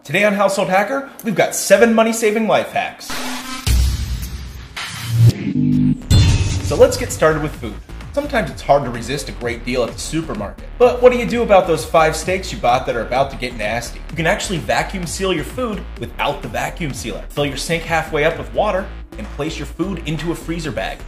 Today on Household Hacker, we've got 7 money-saving life hacks. So let's get started with food. Sometimes it's hard to resist a great deal at the supermarket. But what do you do about those 5 steaks you bought that are about to get nasty? You can actually vacuum seal your food without the vacuum sealer. Fill your sink halfway up with water and place your food into a freezer bag.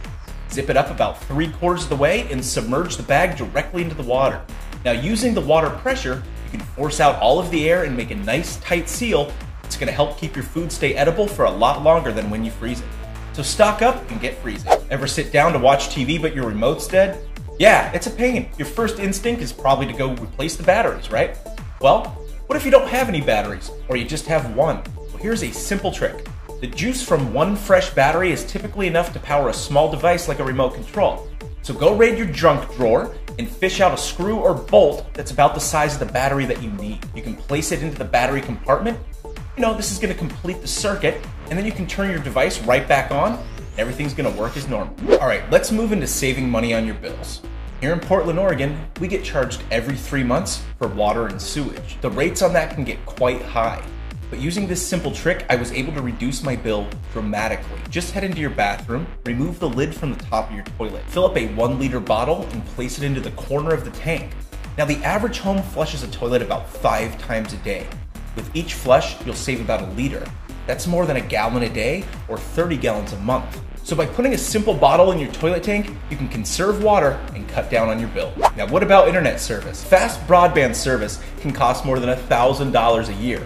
Zip it up about 3/4 of the way and submerge the bag directly into the water. Now, using the water pressure, you can force out all of the air and make a nice tight seal. It's going to help keep your food stay edible for a lot longer than when you freeze it. So stock up and get freezing. Ever sit down to watch TV but your remote's dead? Yeah, it's a pain. Your first instinct is probably to go replace the batteries, right? Well, what if you don't have any batteries, or you just have one? Well, here's a simple trick. The juice from one fresh battery is typically enough to power a small device like a remote control. So go raid your junk drawer and fish out a screw or bolt that's about the size of the battery that you need. You can place it into the battery compartment. This is going to complete the circuit, and then you can turn your device right back on, and everything's going to work as normal. Alright, let's move into saving money on your bills. Here in Portland, Oregon, we get charged every 3 months for water and sewage. The rates on that can get quite high. But using this simple trick, I was able to reduce my bill dramatically. Just head into your bathroom, remove the lid from the top of your toilet, fill up a 1-liter bottle and place it into the corner of the tank. Now, the average home flushes a toilet about 5 times a day. With each flush, you'll save about 1 liter. That's more than 1 gallon a day or 30 gallons a month. So by putting a simple bottle in your toilet tank, you can conserve water and cut down on your bill. Now, what about internet service? Fast broadband service can cost more than $1,000 a year.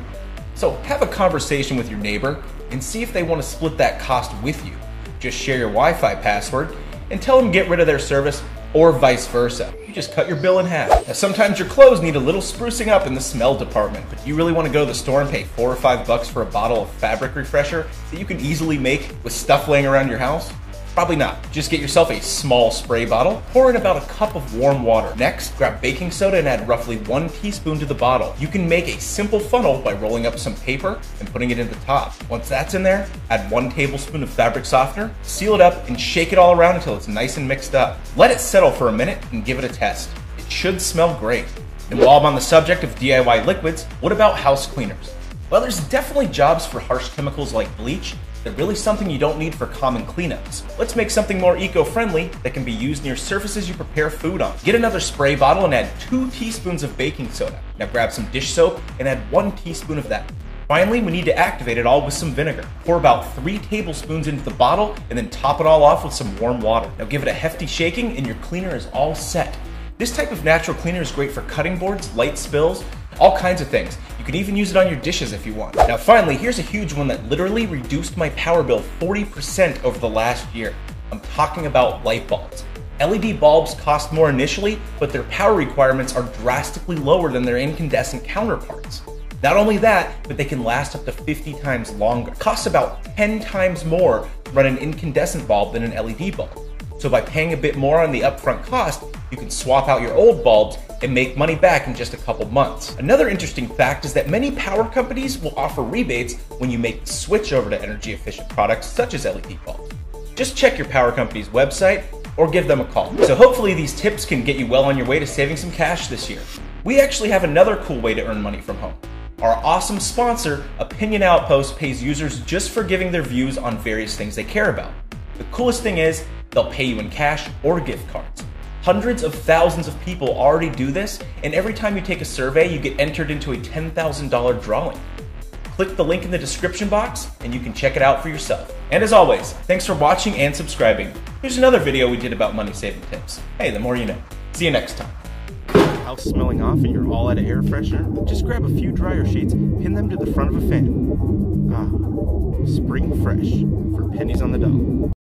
So have a conversation with your neighbor and see if they want to split that cost with you. Just share your Wi-Fi password and tell them to get rid of their service, or vice versa. You just cut your bill in half. Now, sometimes your clothes need a little sprucing up in the smell department, but do you really want to go to the store and pay $4 or $5 for a bottle of fabric refresher that you can easily make with stuff laying around your house? Probably not. Just get yourself a small spray bottle, pour in about 1 cup of warm water. Next, grab baking soda and add roughly 1 teaspoon to the bottle. You can make a simple funnel by rolling up some paper and putting it in the top. Once that's in there, add 1 tablespoon of fabric softener, seal it up, and shake it all around until it's nice and mixed up. Let it settle for a minute and give it a test. It should smell great. And while I'm on the subject of DIY liquids, what about house cleaners? Well, there's definitely jobs for harsh chemicals like bleach. They're really something you don't need for common cleanups. Let's make something more eco-friendly that can be used near surfaces you prepare food on. Get another spray bottle and add 2 teaspoons of baking soda. Now grab some dish soap and add 1 teaspoon of that. Finally, we need to activate it all with some vinegar. Pour about 3 tablespoons into the bottle and then top it all off with some warm water. Now give it a hefty shaking and your cleaner is all set. This type of natural cleaner is great for cutting boards, light spills, all kinds of things. You can even use it on your dishes if you want. Now finally, here's a huge one that literally reduced my power bill 40% over the last year. I'm talking about light bulbs. LED bulbs cost more initially, but their power requirements are drastically lower than their incandescent counterparts. Not only that, but they can last up to 50 times longer. It costs about 10 times more to run an incandescent bulb than an LED bulb. So by paying a bit more on the upfront cost, you can swap out your old bulbs and make money back in just a couple months. Another interesting fact is that many power companies will offer rebates when you make the switch over to energy efficient products such as LED bulbs. Just check your power company's website or give them a call. So hopefully these tips can get you well on your way to saving some cash this year. We actually have another cool way to earn money from home. Our awesome sponsor, Opinion Outpost, pays users just for giving their views on various things they care about. The coolest thing is, they'll pay you in cash or gift cards. Hundreds of thousands of people already do this, and every time you take a survey, you get entered into a $10,000 drawing. Click the link in the description box, and you can check it out for yourself. And as always, thanks for watching and subscribing. Here's another video we did about money-saving tips. Hey, the more you know. See you next time. House smelling off and you're all out of air freshener? Just grab a few dryer sheets, pin them to the front of a fan. Ah, spring fresh for pennies on the dollar.